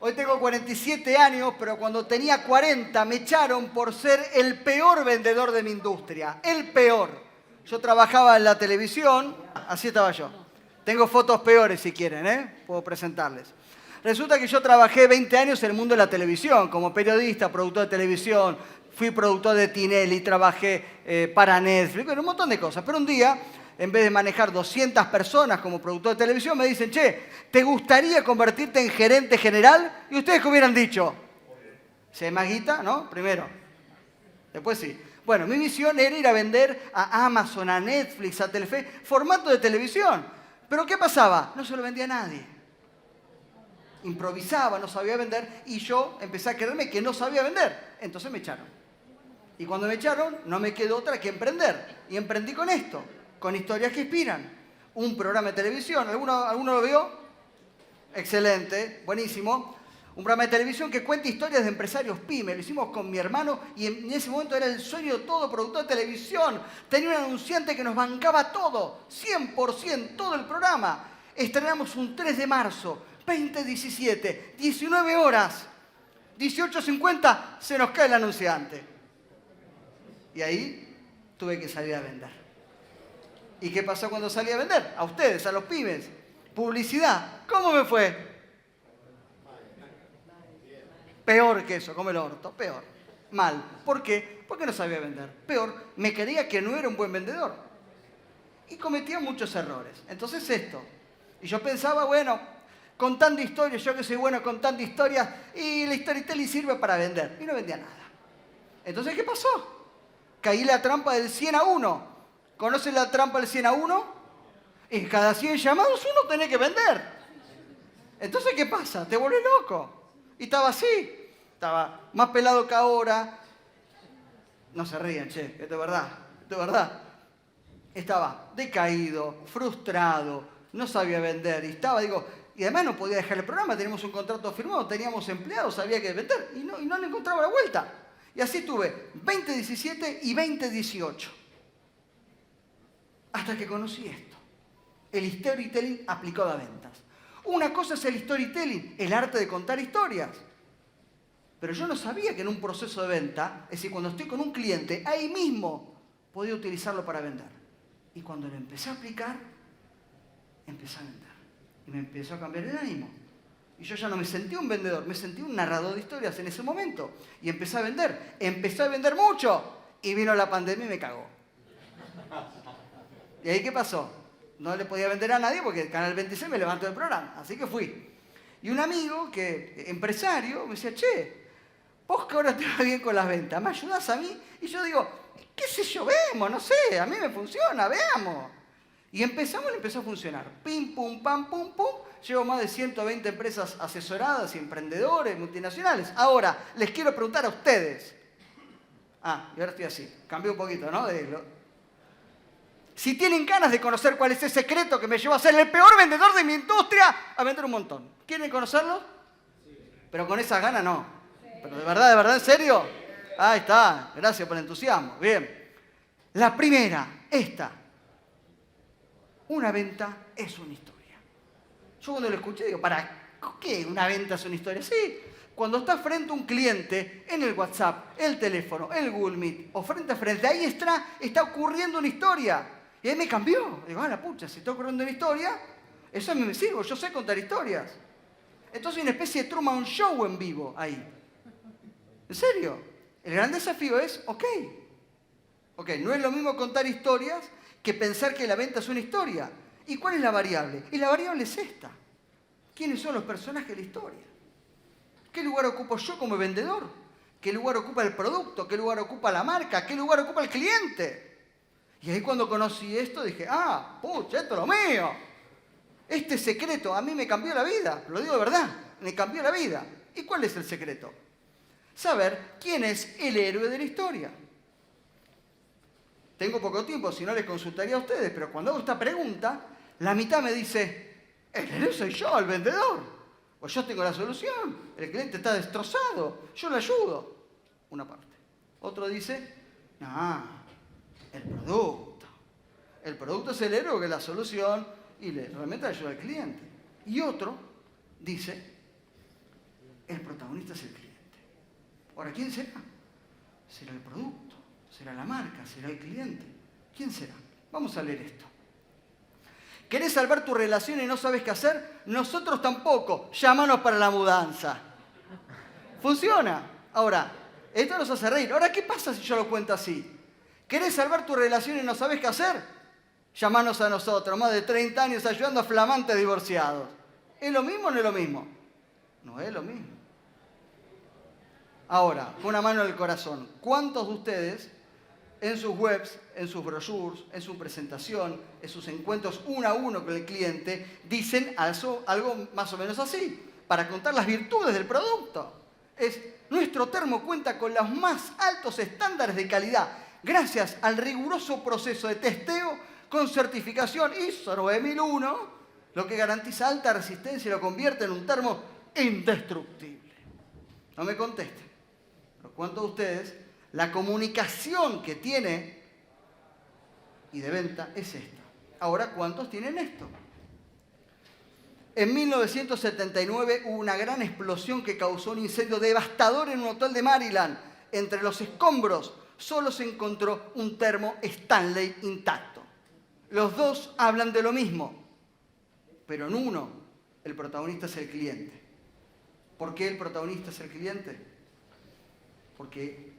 Hoy tengo 47 años, pero cuando tenía 40 me echaron por ser el peor vendedor de mi industria. El peor. Yo trabajaba en la televisión, así estaba yo. Tengo fotos peores si quieren, ¿eh? Puedo presentarles. Resulta que yo trabajé 20 años en el mundo de la televisión, como periodista, productor de televisión, fui productor de Tinelli, trabajé para Netflix, un montón de cosas. Pero un día, en vez de manejar 200 personas como productor de televisión, me dicen, che, ¿te gustaría convertirte en gerente general? Y ustedes que hubieran dicho, si hay más guita, ¿no? Primero. Después sí. Bueno, mi misión era ir a vender a Amazon, a Netflix, a Telefe, formato de televisión. Pero ¿qué pasaba? No se lo vendía a nadie. Improvisaba, no sabía vender, y yo empecé a creerme que no sabía vender. Entonces me echaron. Y cuando me echaron, no me quedó otra que emprender. Y emprendí con esto, con Historias que Inspiran. Un programa de televisión. ¿Alguno lo vio? Excelente, buenísimo. Un programa de televisión que cuenta historias de empresarios pymes. Lo hicimos con mi hermano y en ese momento era el sueño de todo productor de televisión. Tenía un anunciante que nos bancaba todo, 100%, todo el programa. Estrenamos un 3 de marzo, 2017, 19 horas, 18:50, se nos cae el anunciante. Y ahí tuve que salir a vender. ¿Y qué pasó cuando salí a vender? A ustedes, a los pymes. Publicidad. ¿Cómo me fue? Peor que eso, como el orto, peor. Mal. ¿Por qué? Porque no sabía vender. Peor, me creía que no era un buen vendedor. Y cometía muchos errores. Entonces esto. Y yo pensaba, bueno, contando historias, yo que soy bueno contando historias, y el storytelling sirve para vender. Y no vendía nada. Entonces, ¿qué pasó? Caí en la trampa del 100 a 1. ¿Conocen la trampa del 100 a 1? En cada 100 llamados uno tiene que vender. Entonces, ¿qué pasa? Te vuelves loco. Y estaba así. Estaba más pelado que ahora. No se rían, che, esto es verdad. Esto es verdad. Estaba decaído, frustrado, no sabía vender. Y además no podía dejar el programa. Teníamos un contrato firmado, teníamos empleados, había que vender. Y no le encontraba la vuelta. Y así tuve 2017 y 2018. Hasta que conocí esto. El storytelling aplicado a ventas. Una cosa es el storytelling, el arte de contar historias. Pero yo no sabía que en un proceso de venta, es decir, cuando estoy con un cliente, ahí mismo podía utilizarlo para vender. Y cuando lo empecé a aplicar, empecé a vender. Y me empezó a cambiar el ánimo. Y yo ya no me sentí un vendedor, me sentí un narrador de historias en ese momento. Y empecé a vender. Empecé a vender mucho. Y vino la pandemia y me cagó. ¿Y ahí qué pasó? No le podía vender a nadie porque el Canal 26 me levantó del programa. Así que fui. Y un amigo, empresario, me decía, che, vos que ahora te va bien con las ventas, ¿me ayudás a mí? Y yo digo, qué sé yo, vemos, no sé, a mí me funciona, veamos. Y empezó a funcionar. Pim, pum, pam, pum, pum. Llevo más de 120 empresas asesoradas y emprendedores multinacionales. Ahora, les quiero preguntar a ustedes. Y ahora estoy así. Cambié un poquito, ¿no? Si tienen ganas de conocer cuál es ese secreto que me llevó a ser el peor vendedor de mi industria, a vender un montón. ¿Quieren conocerlo? Sí. Pero con esas ganas no. Sí. Pero de verdad, ¿en serio? Ahí está. Gracias por el entusiasmo. Bien. La primera, esta. Una venta es una historia. Yo cuando lo escuché digo, ¿para qué una venta es una historia? Sí, cuando estás frente a un cliente, en el WhatsApp, el teléfono, el Google Meet, o frente a frente, ahí está ocurriendo una historia. Y ahí me cambió. Digo, la pucha, si está ocurriendo una historia, eso a mí me sirve, yo sé contar historias. Entonces hay una especie de Truman Show en vivo ahí. ¿En serio? El gran desafío es, ok, no es lo mismo contar historias que pensar que la venta es una historia. ¿Y cuál es la variable? Y la variable es esta. ¿Quiénes son los personajes de la historia? ¿Qué lugar ocupo yo como vendedor? ¿Qué lugar ocupa el producto? ¿Qué lugar ocupa la marca? ¿Qué lugar ocupa el cliente? Y ahí cuando conocí esto dije, pucha, esto es lo mío. Este secreto a mí me cambió la vida. Lo digo de verdad, me cambió la vida. ¿Y cuál es el secreto? Saber quién es el héroe de la historia. Tengo poco tiempo, si no les consultaría a ustedes, pero cuando hago esta pregunta, la mitad me dice, el héroe soy yo, el vendedor. O yo tengo la solución, el cliente está destrozado, yo le ayudo. Una parte. Otro dice, no, el producto. El producto es el héroe que es la solución y realmente ayuda al cliente. Y otro dice, protagonista es el cliente. Ahora, ¿quién será? ¿Será el producto? ¿Será la marca? ¿Será el cliente? ¿Quién será? Vamos a leer esto. ¿Querés salvar tu relación y no sabes qué hacer? Nosotros tampoco. Llámanos para la mudanza. Funciona. Ahora, esto nos hace reír. Ahora, ¿qué pasa si yo lo cuento así? ¿Querés salvar tu relación y no sabes qué hacer? Llámanos a nosotros, más de 30 años ayudando a flamantes divorciados. ¿Es lo mismo o no es lo mismo? No es lo mismo. Ahora, con una mano en el corazón, ¿cuántos de ustedes en sus webs, en sus brochures, en su presentación, en sus encuentros uno a uno con el cliente, dicen algo más o menos así, para contar las virtudes del producto? Nuestro termo cuenta con los más altos estándares de calidad, gracias al riguroso proceso de testeo con certificación ISO 9001, lo que garantiza alta resistencia y lo convierte en un termo indestructible. No me contesten. Pero ¿cuántos de ustedes, la comunicación que tiene y de venta es esta? Ahora, ¿cuántos tienen esto? En 1979 hubo una gran explosión que causó un incendio devastador en un hotel de Maryland. Entre los escombros solo se encontró un termo Stanley intacto. Los dos hablan de lo mismo, pero en uno el protagonista es el cliente. ¿Por qué el protagonista es el cliente? Porque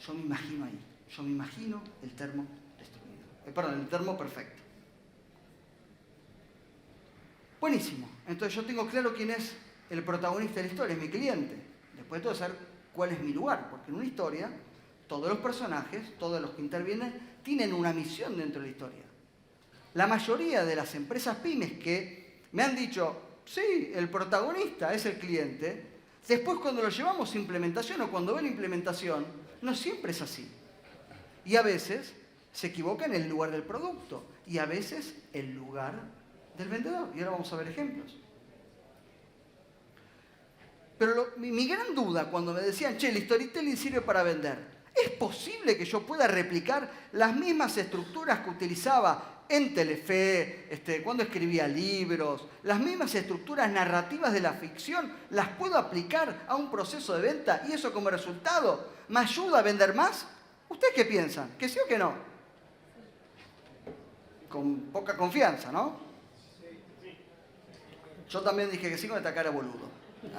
yo me imagino ahí, yo me imagino el termo destruido. El termo perfecto. Buenísimo. Entonces yo tengo claro quién es el protagonista de la historia, es mi cliente. Después tengo que saber cuál es mi lugar, porque en una historia todos los personajes, todos los que intervienen, tienen una misión dentro de la historia. La mayoría de las empresas pymes que me han dicho, sí, el protagonista es el cliente, después cuando lo llevamos a implementación o cuando ven la implementación, no siempre es así. Y a veces se equivoca en el lugar del producto y a veces el lugar del vendedor. Y ahora vamos a ver ejemplos. Pero mi gran duda cuando me decían, che, el storytelling sirve para vender, ¿es posible que yo pueda replicar las mismas estructuras que utilizaba en Telefe, cuando escribía libros, las mismas estructuras narrativas de la ficción, las puedo aplicar a un proceso de venta y eso como resultado me ayuda a vender más? ¿Ustedes qué piensan? ¿Que sí o que no? Con poca confianza, ¿no? Yo también dije que sí con esta cara boludo.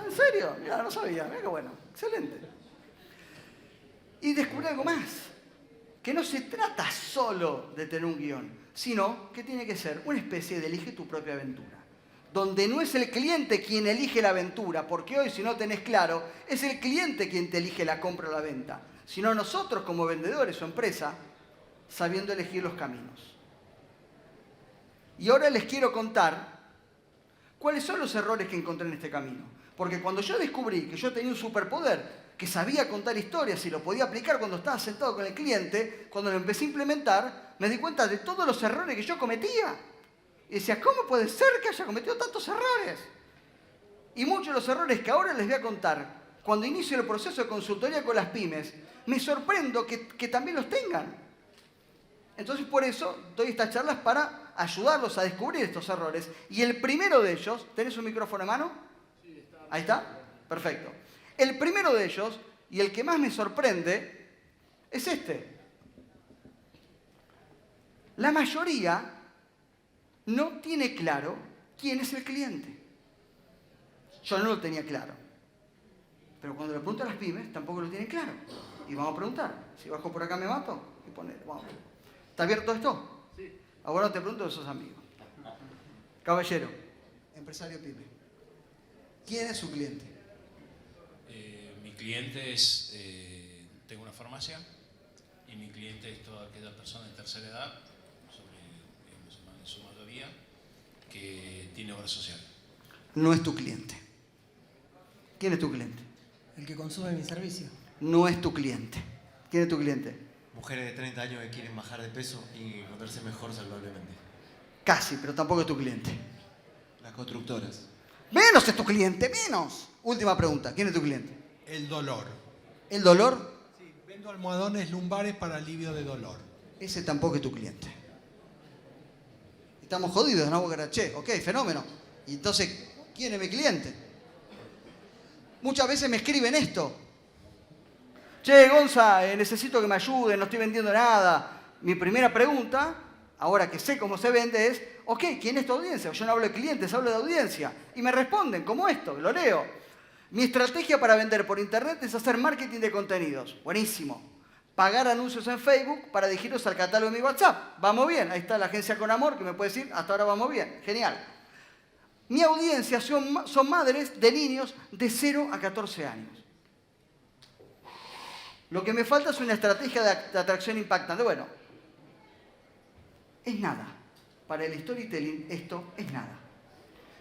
¿En serio? Mira, no sabía. Mira qué bueno. Excelente. Y descubrí algo más. Que no se trata solo de tener un guión, sino que tiene que ser una especie de elige tu propia aventura. Donde no es el cliente quien elige la aventura, porque hoy, si no tenés claro, es el cliente quien te elige la compra o la venta, sino nosotros como vendedores o empresa, sabiendo elegir los caminos. Y ahora les quiero contar cuáles son los errores que encontré en este camino. Porque cuando yo descubrí que yo tenía un superpoder, que sabía contar historias y lo podía aplicar cuando estaba sentado con el cliente, cuando lo empecé a implementar, me di cuenta de todos los errores que yo cometía. Y decía, ¿cómo puede ser que haya cometido tantos errores? Y muchos de los errores que ahora les voy a contar, cuando inicio el proceso de consultoría con las pymes, me sorprendo que también los tengan. Entonces, por eso doy estas charlas para ayudarlos a descubrir estos errores. Y el primero de ellos, ¿tenés un micrófono en mano? Sí, está. Ahí está. Perfecto. El primero de ellos, y el que más me sorprende, es este. La mayoría no tiene claro quién es el cliente. Yo no lo tenía claro. Pero cuando le pregunto a las pymes, tampoco lo tienen claro. Y vamos a preguntar. Si bajo por acá me mato, y poner, vamos. ¿Está abierto esto? Sí. Ahora te pregunto de esos amigos. Caballero. Empresario pyme. ¿Quién es su cliente? Mi cliente es, tengo una farmacia y mi cliente es toda aquella persona de tercera edad, en su mayoría, que tiene obra social. No es tu cliente. ¿Quién es tu cliente? El que consume mi servicio. No es tu cliente. ¿Quién es tu cliente? Mujeres de 30 años que quieren bajar de peso y encontrarse mejor saludablemente. Casi, pero tampoco es tu cliente. Las constructoras. Menos es tu cliente, menos. Última pregunta. ¿Quién es tu cliente? El dolor. ¿El dolor? Sí, vendo almohadones lumbares para alivio de dolor. Ese tampoco es tu cliente. Estamos jodidos, ¿no? Che, ok, fenómeno. Y entonces, ¿quién es mi cliente? Muchas veces me escriben esto. Che, Gonza, necesito que me ayuden, no estoy vendiendo nada. Mi primera pregunta, ahora que sé cómo se vende, es, ok, ¿quién es tu audiencia? Yo no hablo de clientes, hablo de audiencia. Y me responden, como esto, lo leo. Mi estrategia para vender por internet es hacer marketing de contenidos. Buenísimo. Pagar anuncios en Facebook para dirigirlos al catálogo de mi WhatsApp. Vamos bien. Ahí está la agencia Con Amor que me puede decir, hasta ahora vamos bien. Genial. Mi audiencia son madres de niños de 0 a 14 años. Lo que me falta es una estrategia de atracción impactante. Bueno, es nada. Para el storytelling esto es nada.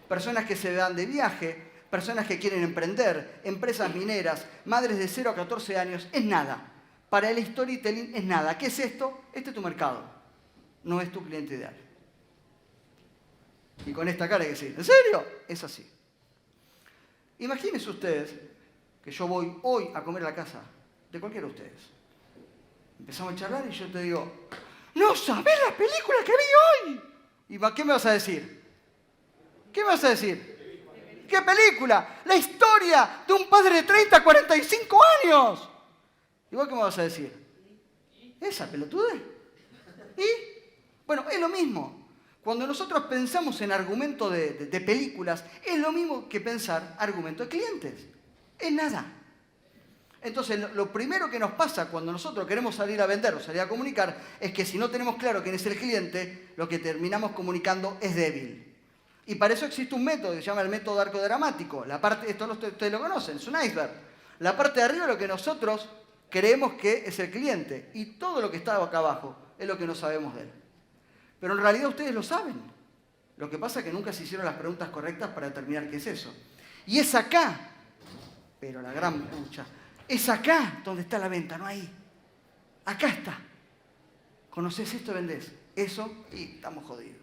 Personas que se van de viaje, personas que quieren emprender, empresas mineras, madres de 0 a 14 años, es nada. Para el storytelling es nada. ¿Qué es esto? Este es tu mercado. No es tu cliente ideal. Y con esta cara hay que decir, ¿en serio? Es así. Imagínense ustedes que yo voy hoy a comer a la casa de cualquiera de ustedes. Empezamos a charlar y yo te digo, ¡no sabés la película que vi hoy! ¿Y qué me vas a decir? ¿Qué me vas a decir? ¿Qué película? La historia de un padre de 30 a 45 años. ¿Y vos qué me vas a decir? ¿Esa pelotudez? ¿Y? Bueno, es lo mismo. Cuando nosotros pensamos en argumento de películas, es lo mismo que pensar argumento de clientes. Es nada. Entonces, lo primero que nos pasa cuando nosotros queremos salir a vender o salir a comunicar es que si no tenemos claro quién es el cliente, lo que terminamos comunicando es débil. Y para eso existe un método que se llama el método arco-dramático. Esto ustedes lo conocen, es un iceberg. La parte de arriba es lo que nosotros creemos que es el cliente y todo lo que está acá abajo es lo que no sabemos de él. Pero en realidad ustedes lo saben. Lo que pasa es que nunca se hicieron las preguntas correctas para determinar qué es eso. Y es acá, pero la gran pucha, es acá donde está la venta, no ahí. Acá está. ¿Conocés esto y vendés? Eso y estamos jodidos.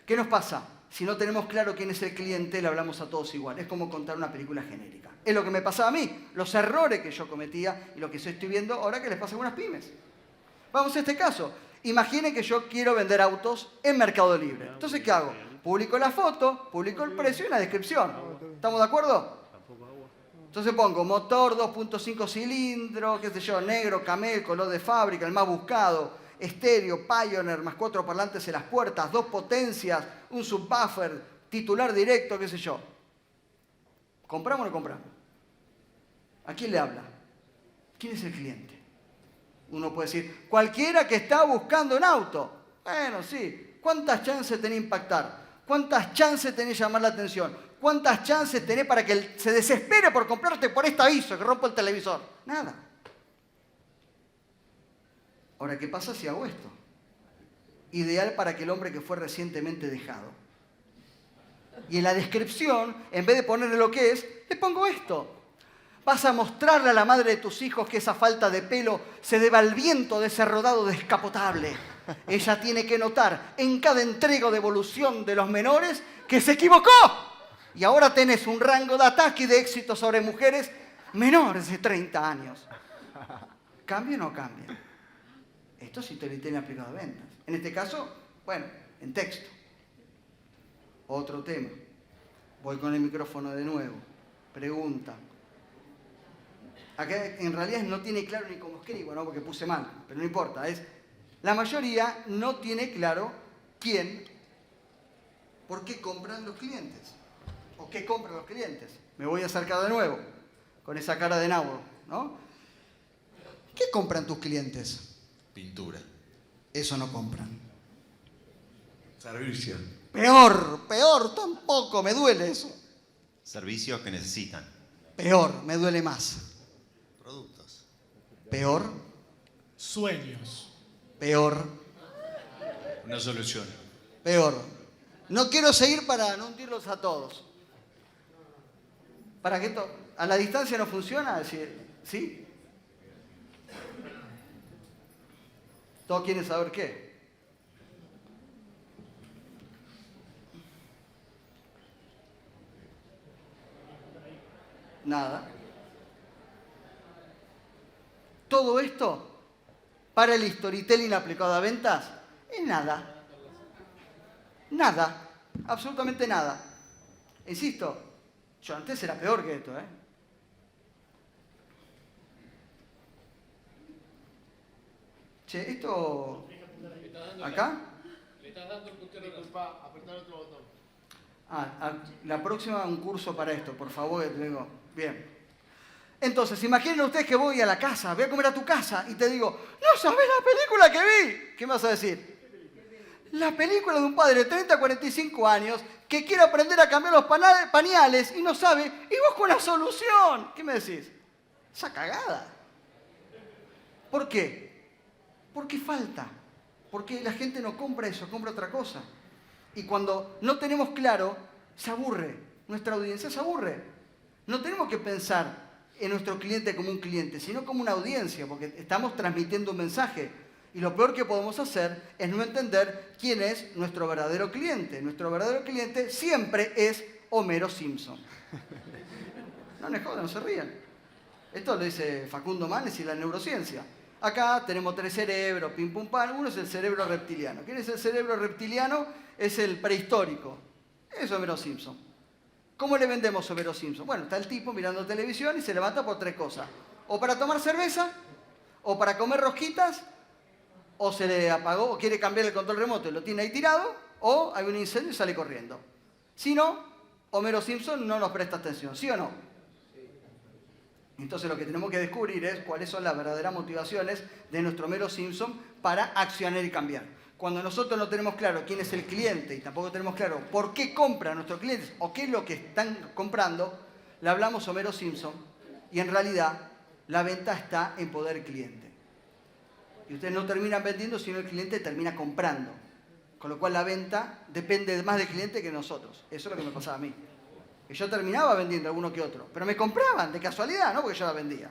¿Qué nos pasa? Si no tenemos claro quién es el cliente, le hablamos a todos igual. Es como contar una película genérica. Es lo que me pasaba a mí, los errores que yo cometía y lo que yo estoy viendo ahora que les pasa a algunas pymes. Vamos a este caso. Imaginen que yo quiero vender autos en Mercado Libre. Entonces, ¿qué hago? Publico la foto, publico el precio y la descripción. ¿Estamos de acuerdo? Entonces pongo motor 2.5 cilindros, qué sé yo, negro, camel, color de fábrica, el más buscado, estéreo, Pioneer, más 4 parlantes en las puertas, 2 potencias, un subwoofer, titular directo, qué sé yo. ¿Compramos o no compramos? ¿A quién le habla? ¿Quién es el cliente? Uno puede decir, cualquiera que está buscando un auto. Bueno, sí. ¿Cuántas chances tenés de impactar? ¿Cuántas chances tenés de llamar la atención? ¿Cuántas chances tenés para que él se desespere por comprarte por este aviso que rompo el televisor? Nada. Ahora, ¿qué pasa si hago esto? Ideal para aquel hombre que fue recientemente dejado. Y en la descripción, en vez de ponerle lo que es, le pongo esto. Vas a mostrarle a la madre de tus hijos que esa falta de pelo se debe al viento de ese rodado descapotable. Ella tiene que notar en cada entrega de evolución de los menores que se equivocó. Y ahora tenés un rango de ataque y de éxito sobre mujeres menores de 30 años. ¿Cambia o no cambia? Esto sí te lo tiene aplicado a ventas. En este caso, bueno, en texto. Otro tema. Voy con el micrófono de nuevo. Pregunta. Acá en realidad no tiene claro ni cómo escribo, ¿no? Porque puse mal, pero no importa. La mayoría no tiene claro quién, por qué compran los clientes. O qué compran los clientes. Me voy a acercar de nuevo, con esa cara de nabo, ¿no? ¿Qué compran tus clientes? Pintura. Eso no compran. Servicio. Peor, tampoco, me duele eso. Servicios que necesitan. Peor, me duele más. Productos. Peor, Sueños. peor, Una solución. peor. No quiero seguir para no hundirlos a todos. Para que esto, a la distancia no funciona, ¿sí? Todos quieren saber qué. Nada. Todo esto, para el storytelling aplicado a ventas, es nada. Nada. Absolutamente nada. Insisto, Yo antes era peor que esto, ¿eh? Che, esto... ¿Acá? Le estás dando el puntero. Disculpa, apretar otro botón. La próxima un curso para esto, por favor, que te digo. Bien. Entonces, imaginen ustedes que voy a la casa, voy a comer a tu casa y te digo, no sabes la película que vi. ¿Qué me vas a decir? La película de un padre de 30 a 45 años que quiere aprender a cambiar los pañales y no sabe, y busca una solución. ¿Qué me decís? Esa cagada. ¿Por qué? Porque falta. Porque la gente no compra eso, compra otra cosa. Y cuando no tenemos claro, se aburre. Nuestra audiencia se aburre. No tenemos que pensar en nuestro cliente como un cliente, sino como una audiencia, porque estamos transmitiendo un mensaje. Y lo peor que podemos hacer es no entender quién es nuestro verdadero cliente. Nuestro verdadero cliente siempre es Homero Simpson. No me jodan, no se rían. Esto lo dice Facundo Manes y la neurociencia. Acá tenemos 3 cerebros, pim pum pam. Uno es el cerebro reptiliano. ¿Quién es el cerebro reptiliano? Es el prehistórico. Es Homero Simpson. ¿Cómo le vendemos a Homero Simpson? Bueno, está el tipo mirando televisión y se levanta por 3 cosas. O para tomar cerveza, o para comer rosquitas, o se le apagó, o quiere cambiar el control remoto y lo tiene ahí tirado, o hay un incendio y sale corriendo. Si no, Homero Simpson no nos presta atención, ¿sí o no? Entonces lo que tenemos que descubrir es cuáles son las verdaderas motivaciones de nuestro Homero Simpson para accionar y cambiar. Cuando nosotros no tenemos claro quién es el cliente y tampoco tenemos claro por qué compran nuestros clientes o qué es lo que están comprando, le hablamos Homero Simpson y en realidad la venta está en poder del cliente. Y ustedes no terminan vendiendo, sino el cliente termina comprando. Con lo cual la venta depende más del cliente que de nosotros. Eso es lo que me pasaba a mí. Que yo terminaba vendiendo alguno que otro, pero me compraban de casualidad, no porque yo la vendía.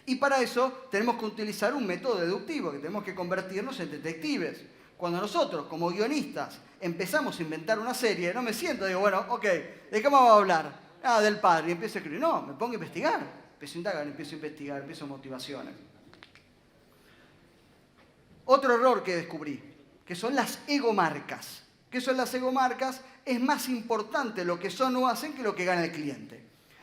Y para eso tenemos que utilizar un método deductivo, que tenemos que convertirnos en detectives. Cuando nosotros, como guionistas, empezamos a inventar una serie, no me siento, digo, bueno, ok, ¿de qué vamos a hablar? Ah, del padre, y empiezo a escribir. No, me pongo a investigar. Empiezo a indagar, empiezo a investigar, empiezo a motivaciones. Otro error que descubrí, que son las egomarcas. ¿Qué son las egomarcas? Es más importante lo que son o hacen que lo que gana el cliente.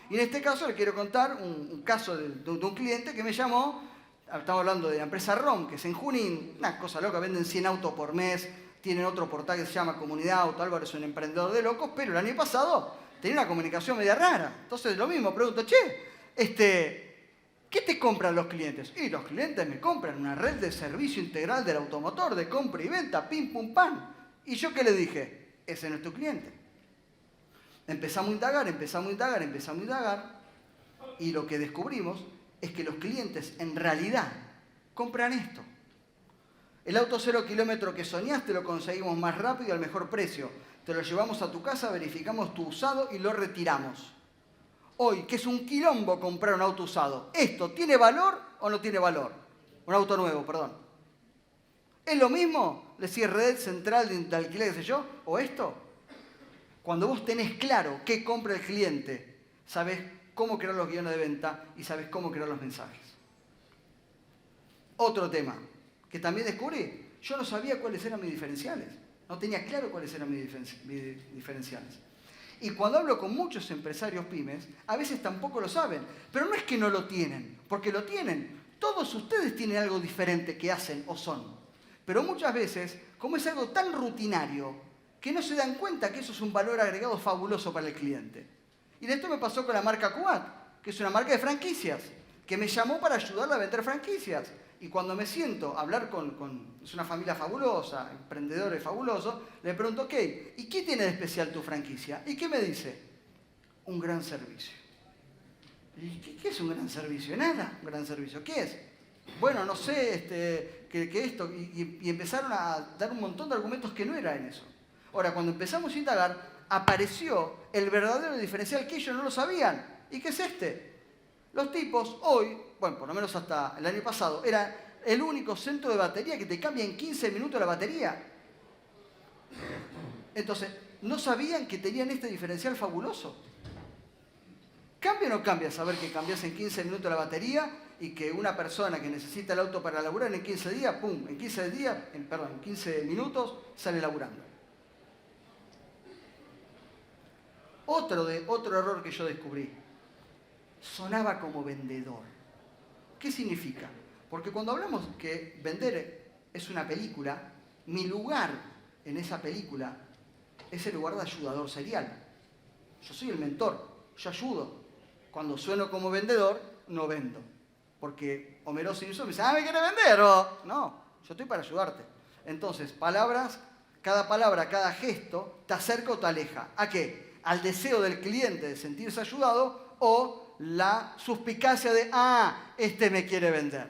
Y en este caso le quiero contar un caso de un cliente que me llamó, estamos hablando de la empresa ROM, que es en Junín, una cosa loca, venden 100 autos por mes, tienen otro portal que se llama Comunidad Auto, Álvaro es un emprendedor de locos, pero el año pasado tenía una comunicación media rara. Entonces lo mismo, pregunto, ¿qué te compran los clientes? Y los clientes me compran una red de servicio integral del automotor, de compra y venta, pim, pum, pam. ¿Y yo qué le dije? Ese no es tu cliente. Empezamos a indagar, y lo que descubrimos es que los clientes en realidad compran esto. El auto 0 kilómetro que soñaste lo conseguimos más rápido y al mejor precio. Te lo llevamos a tu casa, verificamos tu usado y lo retiramos. Hoy, que es un quilombo comprar un auto usado, ¿esto tiene valor o no tiene valor? Un auto nuevo, perdón. ¿Es lo mismo decir red central de alquiler, qué sé yo, o esto? Cuando vos tenés claro qué compra el cliente, sabés cómo crear los guiones de venta y sabés cómo crear los mensajes. Otro tema que también descubrí, yo no sabía cuáles eran mis diferenciales. No tenía claro cuáles eran mis diferenciales. Y cuando hablo con muchos empresarios pymes, a veces tampoco lo saben. Pero no es que no lo tienen, porque lo tienen. Todos ustedes tienen algo diferente que hacen o son. Pero muchas veces, como es algo tan rutinario, que no se dan cuenta que eso es un valor agregado fabuloso para el cliente. Y esto me pasó con la marca Cubat, que es una marca de franquicias, que me llamó para ayudarla a vender franquicias. Y cuando me siento a hablar es una familia fabulosa, emprendedores fabulosos, le pregunto, ok, ¿y qué tiene de especial tu franquicia? ¿Y qué me dice? Un gran servicio. ¿Y qué es un gran servicio? Nada, un gran servicio. ¿Qué es? Bueno, no sé, que esto, y empezaron a dar un montón de argumentos que no eran eso. Ahora, cuando empezamos a indagar, apareció el verdadero diferencial que ellos no lo sabían. ¿Y qué es este? Los tipos hoy, bueno, por lo menos hasta el año pasado, era el único centro de batería que te cambia en 15 minutos la batería. Entonces, ¿no sabían que tenían este diferencial fabuloso? ¿Cambia o no cambia saber que cambias en 15 minutos la batería y que una persona que necesita el auto para laburar en 15 días, pum, en 15 minutos sale laburando? Otro error que yo descubrí. Sonaba como vendedor. ¿Qué significa? Porque cuando hablamos que vender es una película, mi lugar en esa película es el lugar de ayudador serial. Yo soy el mentor, yo ayudo. Cuando sueno como vendedor, no vendo. Porque Homero Simpson me dice, ¿me quieres vender? O, no, yo estoy para ayudarte. Entonces, cada palabra, cada gesto, te acerca o te aleja. ¿A qué? Al deseo del cliente de sentirse ayudado o la suspicacia de, este me quiere vender.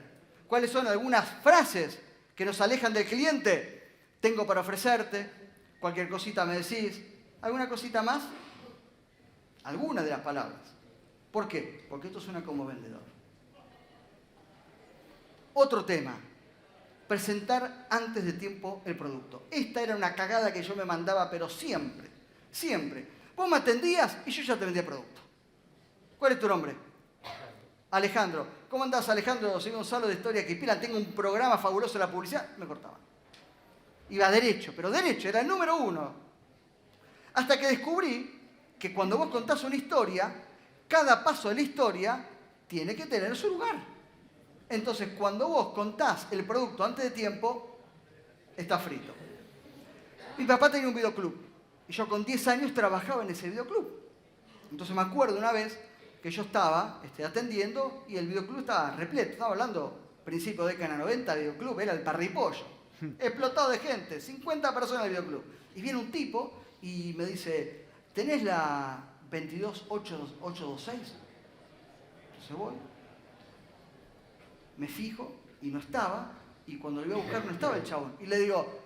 ¿Cuáles son algunas frases que nos alejan del cliente? Tengo para ofrecerte, cualquier cosita me decís. ¿Alguna cosita más? Algunas de las palabras. ¿Por qué? Porque esto suena como vendedor. Otro tema. Presentar antes de tiempo el producto. Esta era una cagada que yo me mandaba, pero siempre, siempre. Vos me atendías y yo ya te vendía el producto. ¿Cuál es tu nombre? Alejandro. ¿Cómo andás, Alejandro? Soy Gonzalo de Historia que Inspiran. Tengo un programa fabuloso de la publicidad. Me cortaban. Iba derecho, pero derecho, era el número 1. Hasta que descubrí que cuando vos contás una historia, cada paso de la historia tiene que tener su lugar. Entonces, cuando vos contás el producto antes de tiempo, está frito. Mi papá tenía un videoclub y yo con 10 años trabajaba en ese videoclub. Entonces me acuerdo una vez que yo estaba atendiendo y el videoclub estaba repleto. Estaba hablando principio de década 90, el videoclub era el parripollo. Explotado de gente, 50 personas en el videoclub. Y viene un tipo y me dice, ¿tenés la 22826? Entonces voy, me fijo y no estaba. Y cuando lo iba a buscar no estaba el chabón. Y le digo,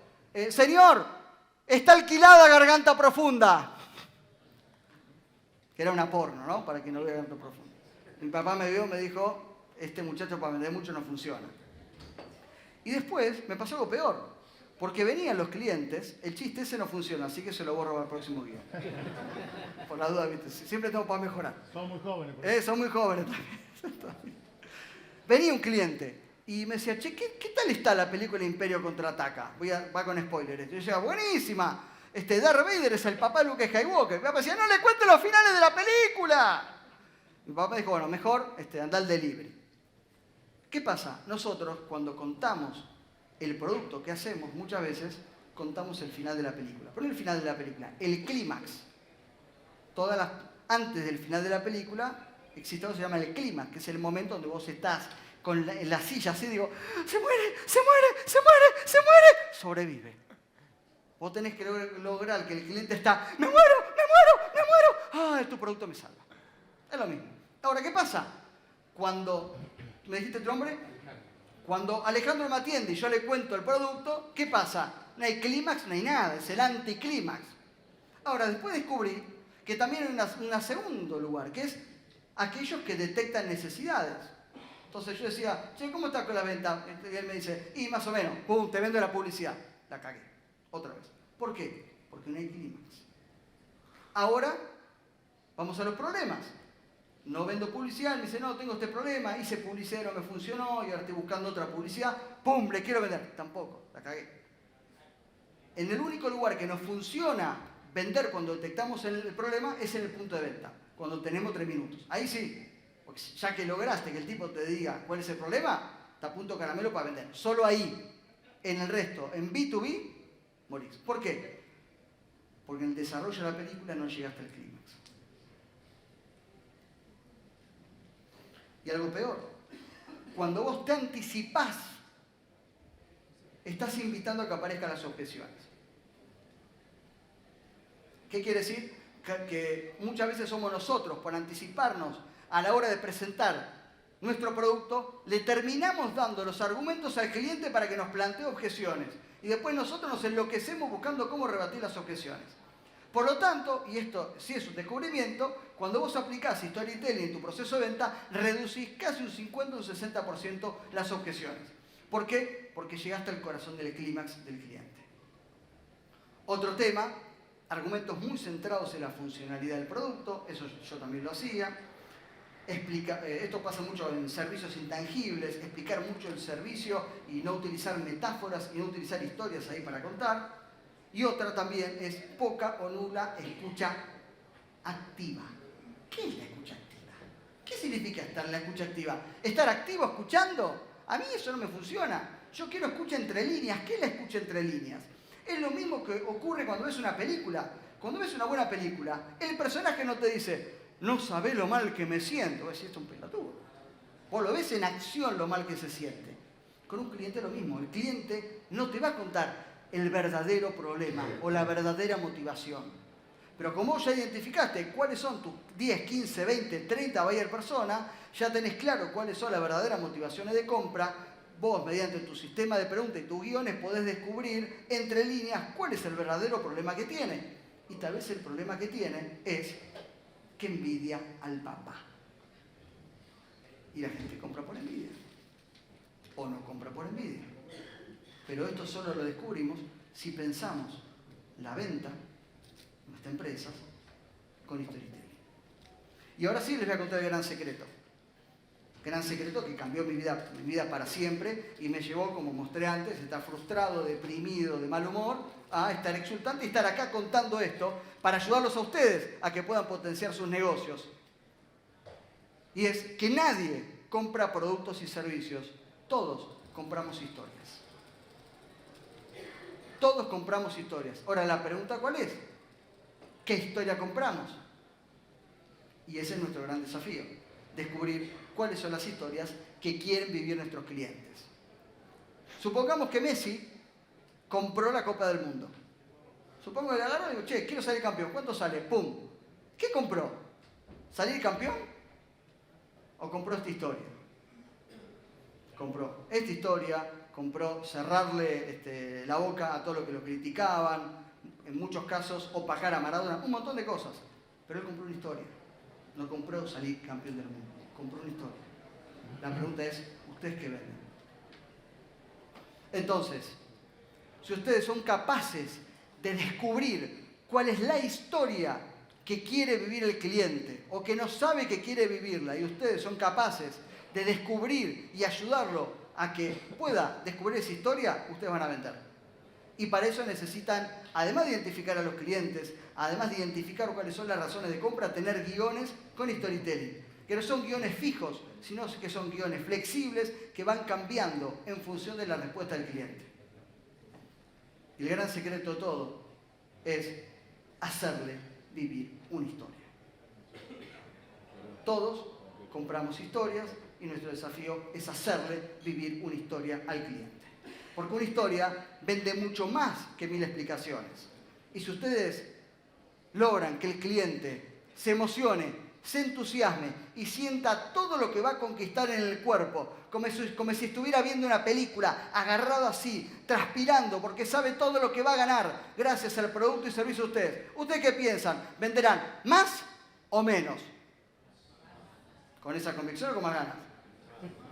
señor, está alquilada Garganta Profunda. Que era una porno, ¿no? Para que no vea Garganta Profunda. Mi papá me vio, me dijo, este muchacho para vender mucho no funciona. Y después me pasó algo peor, porque venían los clientes, el chiste ese no funciona, así que se lo borro para el próximo guión. Por la duda, ¿viste? Siempre tengo para mejorar. Son muy jóvenes. Son muy jóvenes también. Venía un cliente y me decía, che, ¿qué tal está la película Imperio Contraataca? Va con spoilers. Yo decía, buenísima. Darth Vader es el papá de Luke Skywalker. Mi papá decía, no le cuente los finales de la película. Mi papá dijo, bueno, mejor anda al delivery. ¿Qué pasa? Nosotros, cuando contamos el producto que hacemos, muchas veces contamos el final de la película. Pero no el final de la película, el clímax. Antes del final de la película, existe algo que se llama el clímax, que es el momento donde vos estás en la silla así, digo, ¡se muere, se muere, se muere, se muere! Sobrevive. Vos tenés que lograr que el cliente está, ¡me muero, me muero, me muero! ¡Ah, tu producto me salva! Es lo mismo. Ahora, ¿qué pasa? Cuando... ¿Me dijiste tu nombre? Cuando Alejandro me atiende y yo le cuento el producto, ¿qué pasa? No hay clímax, no hay nada, es el anticlímax. Ahora, después descubrí que también hay un segundo lugar, que es aquellos que detectan necesidades. Entonces yo decía, che, ¿cómo estás con la venta? Y él me dice, y más o menos, pum, te vendo la publicidad. La cagué, otra vez. ¿Por qué? Porque no hay clímax. Ahora, vamos a los problemas. No vendo publicidad, me dice, no, tengo este problema, hice publicidad, no me funcionó, y ahora estoy buscando otra publicidad, ¡pum!, le quiero vender. Tampoco, la cagué. En el único lugar que nos funciona vender cuando detectamos el problema es en el punto de venta, cuando tenemos 3 minutos. Ahí sí, porque ya que lograste que el tipo te diga cuál es el problema, está a punto caramelo para vender. Solo ahí, en el resto, en B2B, morís. ¿Por qué? Porque en el desarrollo de la película no llegaste al clímax. Y algo peor, cuando vos te anticipás, estás invitando a que aparezcan las objeciones. ¿Qué quiere decir? Que muchas veces somos nosotros, por anticiparnos a la hora de presentar nuestro producto, le terminamos dando los argumentos al cliente para que nos plantee objeciones. Y después nosotros nos enloquecemos buscando cómo rebatir las objeciones. Por lo tanto, y esto sí es un descubrimiento, cuando vos aplicás storytelling en tu proceso de venta, reducís casi un 50 o un 60% las objeciones. ¿Por qué? Porque llegaste al corazón del clímax del cliente. Otro tema, argumentos muy centrados en la funcionalidad del producto, eso yo también lo hacía. Esto pasa mucho en servicios intangibles, explicar mucho el servicio y no utilizar metáforas y no utilizar historias ahí para contar. Y otra también es poca o nula escucha activa. ¿Qué es la escucha activa? ¿Qué significa estar en la escucha activa? ¿Estar activo escuchando? A mí eso no me funciona. Yo quiero escucha entre líneas. ¿Qué es la escucha entre líneas? Es lo mismo que ocurre cuando ves una película. Cuando ves una buena película, el personaje no te dice, no sabés lo mal que me siento. Vos decís, esto es un pelotudo. Vos lo ves en acción lo mal que se siente. Con un cliente lo mismo. El cliente no te va a contar el verdadero problema o la verdadera motivación. Pero como vos ya identificaste cuáles son tus 10, 15, 20, 30 buyer personas, ya tenés claro cuáles son las verdaderas motivaciones de compra. Vos, mediante tu sistema de preguntas y tus guiones, podés descubrir entre líneas cuál es el verdadero problema que tiene. Y tal vez el problema que tiene es que envidia al papá. Y la gente compra por envidia. O no compra por envidia. Pero esto solo lo descubrimos si pensamos la venta, nuestra empresa, con storytelling. Y ahora sí les voy a contar el gran secreto. Gran secreto que cambió mi vida para siempre y me llevó, como mostré antes, de estar frustrado, deprimido, de mal humor, a estar exultante y estar acá contando esto para ayudarlos a ustedes a que puedan potenciar sus negocios. Y es que nadie compra productos y servicios, todos compramos historias. Todos compramos historias. Ahora la pregunta ¿cuál es? ¿Qué historia compramos? Y ese es nuestro gran desafío, descubrir cuáles son las historias que quieren vivir nuestros clientes. Supongamos que Messi compró la Copa del Mundo. Supongo que le agarró y digo, che, quiero salir campeón. ¿Cuánto sale? ¡Pum! ¿Qué compró? ¿Salir campeón? ¿O compró esta historia? Compró esta historia, compró cerrarle la boca a todo lo que lo criticaban, en muchos casos opacar a Maradona, un montón de cosas. Pero él compró una historia. No compró salir campeón del mundo. Compró una historia. La pregunta es, ¿ustedes qué venden? Entonces, si ustedes son capaces de descubrir cuál es la historia que quiere vivir el cliente o que no sabe que quiere vivirla y ustedes son capaces de descubrir y ayudarlo a que pueda descubrir esa historia, ustedes van a vender. Y para eso necesitan, además de identificar a los clientes, además de identificar cuáles son las razones de compra, tener guiones con storytelling. Que no son guiones fijos, sino que son guiones flexibles que van cambiando en función de la respuesta del cliente. Y el gran secreto de todo es hacerle vivir una historia. Todos compramos historias y nuestro desafío es hacerle vivir una historia al cliente. Porque una historia vende mucho más que 1000 explicaciones. Y si ustedes logran que el cliente se emocione, se entusiasme y sienta todo lo que va a conquistar en el cuerpo, como si estuviera viendo una película, agarrado así, transpirando, porque sabe todo lo que va a ganar gracias al producto y servicio de ustedes. ¿Ustedes qué piensan? ¿Venderán más o menos? ¿Con esa convicción o con más ganas?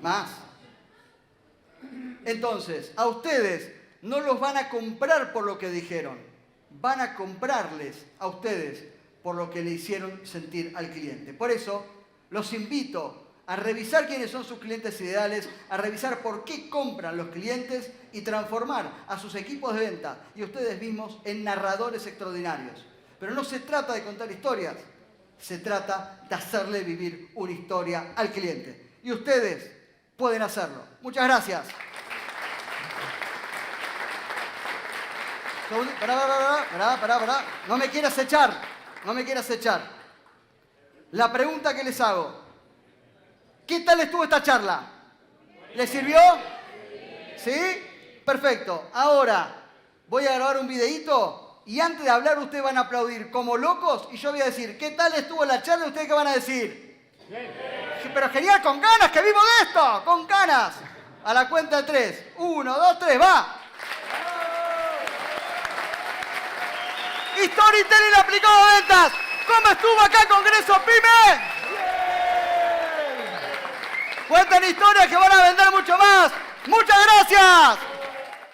Más. Entonces, a ustedes no los van a comprar por lo que dijeron, van a comprarles a ustedes por lo que le hicieron sentir al cliente. Por eso, los invito a revisar quiénes son sus clientes ideales, a revisar por qué compran los clientes y transformar a sus equipos de venta y a ustedes mismos en narradores extraordinarios. Pero no se trata de contar historias, se trata de hacerle vivir una historia al cliente. Y ustedes pueden hacerlo. Muchas gracias. Pará. No me quieras echar. No me quieras echar. La pregunta que les hago. ¿Qué tal estuvo esta charla? ¿Les sirvió? ¿Sí? Perfecto. Ahora voy a grabar un videíto y antes de hablar ustedes van a aplaudir como locos y yo voy a decir, ¿qué tal estuvo la charla? ¿Ustedes qué van a decir? Pero genial, con ganas, que vivo de esto, con ganas. A la cuenta de 3. 1, 2, 3, va. Storytelling aplicado a ventas. ¿Cómo estuvo acá Congreso PYME? Cuenten historias que van a vender mucho más. ¡Muchas gracias!